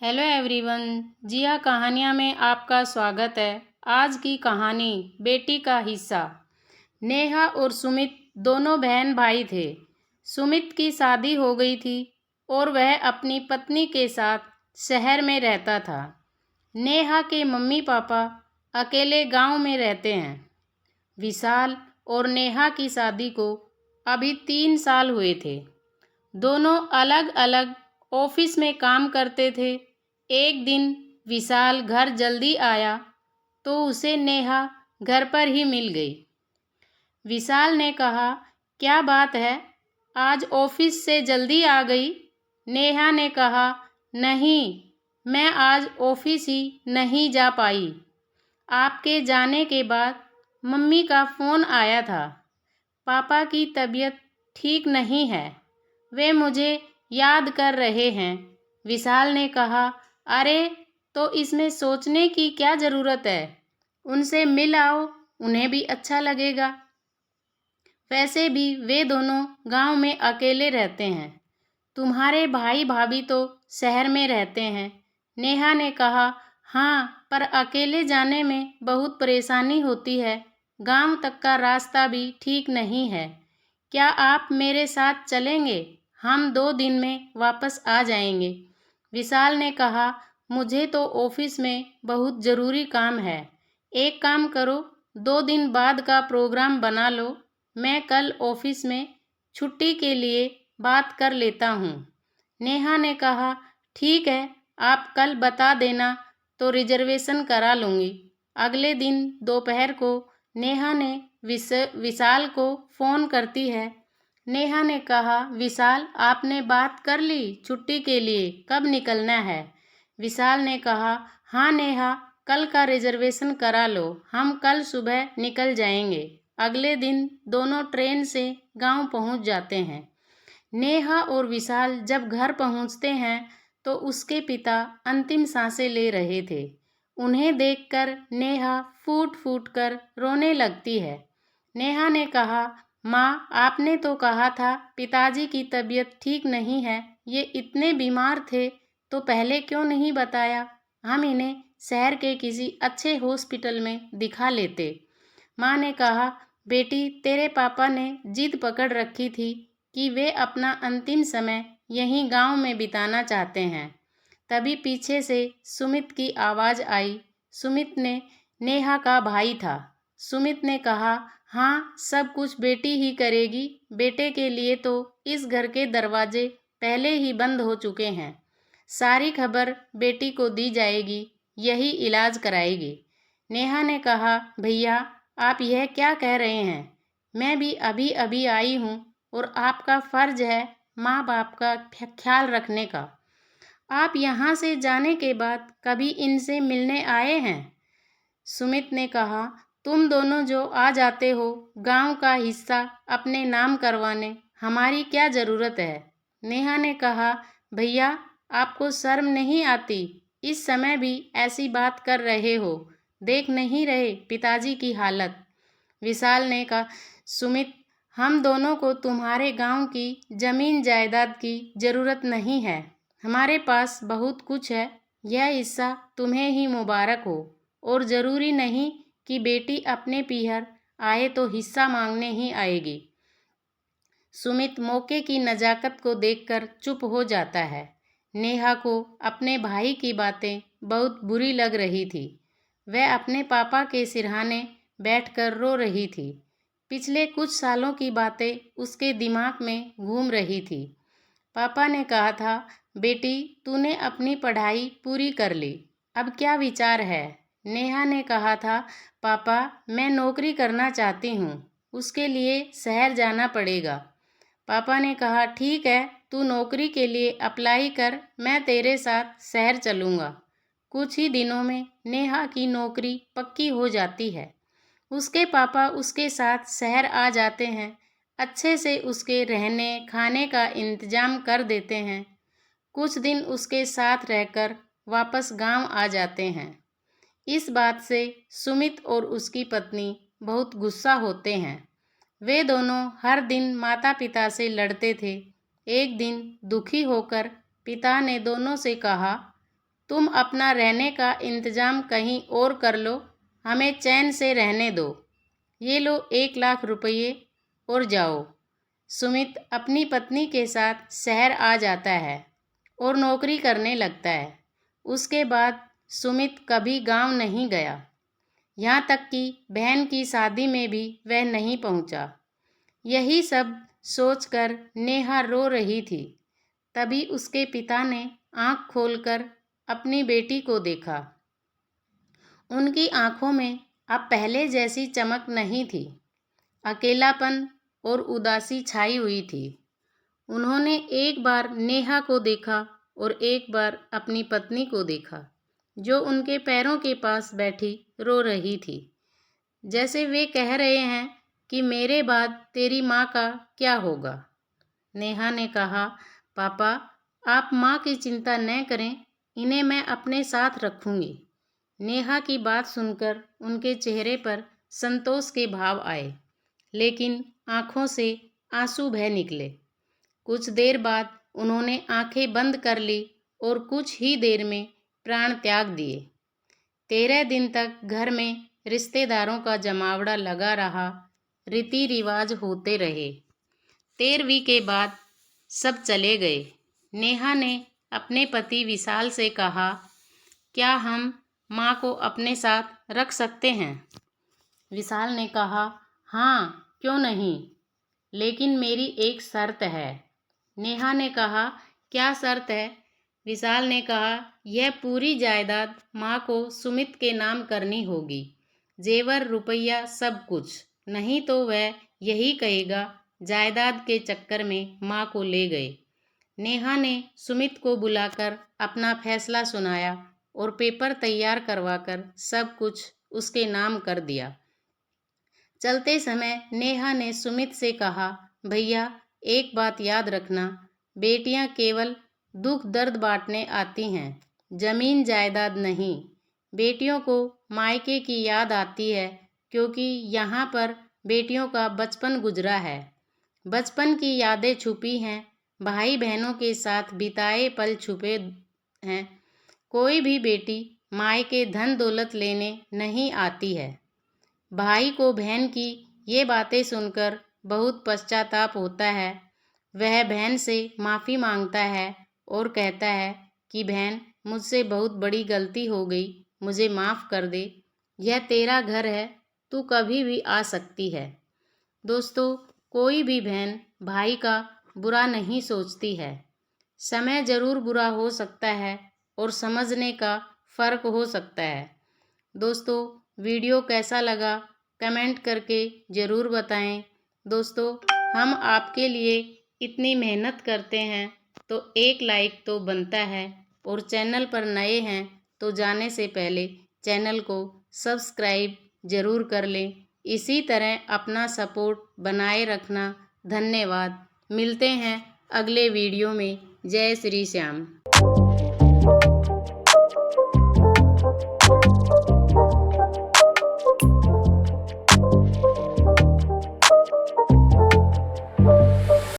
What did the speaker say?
Hello everyone. जिया कहानियाँ में आपका स्वागत है। आज की कहानी बेटी का हिस्सा। नेहा और सुमित दोनों बहन भाई थे। सुमित की शादी हो गई थी और वह अपनी पत्नी के साथ शहर में रहता था। नेहा के मम्मी पापा अकेले गांव में रहते हैं। विशाल और नेहा की शादी को अभी 3 साल हुए थे। दोनों अलग अलग ऑफिस में काम करते थे। एक दिन विशाल घर जल्दी आया तो उसे नेहा घर पर ही मिल गई। विशाल ने कहा, क्या बात है, आज ऑफिस से जल्दी आ गई? नेहा ने कहा, नहीं, मैं आज ऑफिस ही नहीं जा पाई। आपके जाने के बाद मम्मी का फ़ोन आया था। पापा की तबीयत ठीक नहीं है, वे मुझे याद कर रहे हैं। विशाल ने कहा, अरे तो इसमें सोचने की क्या ज़रूरत है, उनसे मिल आओ, उन्हें भी अच्छा लगेगा। वैसे भी वे दोनों गांव में अकेले रहते हैं। तुम्हारे भाई भाभी तो शहर में रहते हैं। नेहा ने कहा, हाँ, पर अकेले जाने में बहुत परेशानी होती है। गांव तक का रास्ता भी ठीक नहीं है। क्या आप मेरे साथ चलेंगे? हम 2 दिन में वापस आ जाएंगे। विशाल ने कहा, मुझे तो ऑफिस में बहुत ज़रूरी काम है। एक काम करो, 2 दिन बाद का प्रोग्राम बना लो। मैं कल ऑफिस में छुट्टी के लिए बात कर लेता हूँ। नेहा ने कहा, ठीक है, आप कल बता देना तो रिजर्वेशन करा लूँगी। अगले दिन दोपहर को नेहा ने विशाल को फ़ोन करती है। नेहा ने कहा, विशाल, आपने बात कर ली छुट्टी के लिए, कब निकलना है? विशाल ने कहा, हाँ नेहा, कल का रिजर्वेशन करा लो, हम कल सुबह निकल जाएंगे। अगले दिन दोनों ट्रेन से गांव पहुंच जाते हैं। नेहा और विशाल जब घर पहुंचते हैं तो उसके पिता अंतिम सांसें ले रहे थे। उन्हें देखकर नेहा फूट फूट कर रोने लगती है। नेहा ने कहा, माँ, आपने तो कहा था पिताजी की तबीयत ठीक नहीं है, ये इतने बीमार थे तो पहले क्यों नहीं बताया? हम इन्हें शहर के किसी अच्छे हॉस्पिटल में दिखा लेते। माँ ने कहा, बेटी, तेरे पापा ने जिद पकड़ रखी थी कि वे अपना अंतिम समय यहीं गांव में बिताना चाहते हैं। तभी पीछे से सुमित की आवाज़ आई। सुमित ने नेहा का भाई था। सुमित ने कहा, हाँ, सब कुछ बेटी ही करेगी। बेटे के लिए तो इस घर के दरवाजे पहले ही बंद हो चुके हैं। सारी खबर बेटी को दी जाएगी, यही इलाज कराएगी। नेहा ने कहा, भैया, आप यह क्या कह रहे हैं? मैं भी अभी अभी आई हूँ और आपका फ़र्ज है माँ बाप का ख्याल रखने का। आप यहाँ से जाने के बाद कभी इनसे मिलने आए हैं? सुमित ने कहा, तुम दोनों जो आ जाते हो गांव का हिस्सा अपने नाम करवाने, हमारी क्या ज़रूरत है? नेहा ने कहा, भैया, आपको शर्म नहीं आती? इस समय भी ऐसी बात कर रहे हो? देख नहीं रहे पिताजी की हालत? विशाल ने कहा, सुमित, हम दोनों को तुम्हारे गांव की ज़मीन जायदाद की ज़रूरत नहीं है। हमारे पास बहुत कुछ है। यह हिस्सा तुम्हें ही मुबारक हो। और ज़रूरी नहीं कि बेटी अपने पीहर आए तो हिस्सा मांगने ही आएगी। सुमित मौके की नज़ाकत को देखकर चुप हो जाता है। नेहा को अपने भाई की बातें बहुत बुरी लग रही थी। वह अपने पापा के सिरहाने बैठकर रो रही थी। पिछले कुछ सालों की बातें उसके दिमाग में घूम रही थी। पापा ने कहा था, बेटी, तूने अपनी पढ़ाई पूरी कर ली, अब क्या विचार है? नेहा ने कहा था, पापा, मैं नौकरी करना चाहती हूँ, उसके लिए शहर जाना पड़ेगा। पापा ने कहा, ठीक है, तू नौकरी के लिए अप्लाई कर, मैं तेरे साथ शहर चलूँगा। कुछ ही दिनों में नेहा की नौकरी पक्की हो जाती है। उसके पापा उसके साथ शहर आ जाते हैं। अच्छे से उसके रहने खाने का इंतजाम कर देते हैं। कुछ दिन उसके साथ रहकर वापस गांव आ जाते हैं। इस बात से सुमित और उसकी पत्नी बहुत गुस्सा होते हैं। वे दोनों हर दिन माता पिता से लड़ते थे। एक दिन दुखी होकर पिता ने दोनों से कहा, तुम अपना रहने का इंतज़ाम कहीं और कर लो, हमें चैन से रहने दो। ये लो 1 लाख रुपये और जाओ। सुमित अपनी पत्नी के साथ शहर आ जाता है और नौकरी करने लगता है। उसके बाद सुमित कभी गांव नहीं गया, यहाँ तक कि बहन की शादी में भी वह नहीं पहुँचा। यही सब सोचकर नेहा रो रही थी। तभी उसके पिता ने आँख खोलकर अपनी बेटी को देखा। उनकी आँखों में अब पहले जैसी चमक नहीं थी, अकेलापन और उदासी छाई हुई थी। उन्होंने एक बार नेहा को देखा और एक बार अपनी पत्नी को देखा, जो उनके पैरों के पास बैठी रो रही थी, जैसे वे कह रहे हैं कि मेरे बाद तेरी माँ का क्या होगा। नेहा ने कहा, पापा आप माँ की चिंता न करें, इन्हें मैं अपने साथ रखूँगी। नेहा की बात सुनकर उनके चेहरे पर संतोष के भाव आए, लेकिन आँखों से आंसू बह निकले। कुछ देर बाद उन्होंने आंखें बंद कर ली और कुछ ही देर में प्राण त्याग दिए। 13 दिन तक घर में रिश्तेदारों का जमावड़ा लगा रहा, रीति रिवाज होते रहे। 13वीं के बाद सब चले गए। नेहा ने अपने पति विशाल से कहा, क्या हम माँ को अपने साथ रख सकते हैं? विशाल ने कहा, हाँ क्यों नहीं, लेकिन मेरी एक शर्त है। नेहा ने कहा, क्या शर्त है? विशाल ने कहा, यह पूरी जायदाद माँ को सुमित के नाम करनी होगी, जेवर रुपया सब कुछ, नहीं तो वह यही कहेगा जायदाद के चक्कर में माँ को ले गए। नेहा ने सुमित को बुलाकर अपना फैसला सुनाया और पेपर तैयार करवाकर सब कुछ उसके नाम कर दिया। चलते समय नेहा ने सुमित से कहा, भैया एक बात याद रखना, बेटियां केवल दुख दर्द बांटने आती हैं, जमीन जायदाद नहीं। बेटियों को मायके की याद आती है, क्योंकि यहाँ पर बेटियों का बचपन गुजरा है। बचपन की यादें छुपी हैं, भाई बहनों के साथ बिताए पल छुपे हैं। कोई भी बेटी मायके धन दौलत लेने नहीं आती है। भाई को बहन की ये बातें सुनकर बहुत पश्चाताप होता है। वह बहन से माफ़ी मांगता है और कहता है कि बहन मुझसे बहुत बड़ी गलती हो गई, मुझे माफ़ कर दे। यह तेरा घर है, तू कभी भी आ सकती है। दोस्तों, कोई भी बहन भाई का बुरा नहीं सोचती है। समय ज़रूर बुरा हो सकता है और समझने का फ़र्क हो सकता है। दोस्तों, वीडियो कैसा लगा कमेंट करके ज़रूर बताएं। दोस्तों, हम आपके लिए इतनी मेहनत करते हैं तो एक लाइक तो बनता है, और चैनल पर नए हैं तो जाने से पहले चैनल को सब्सक्राइब ज़रूर कर लें। इसी तरह अपना सपोर्ट बनाए रखना। धन्यवाद। मिलते हैं अगले वीडियो में। जय श्री श्याम।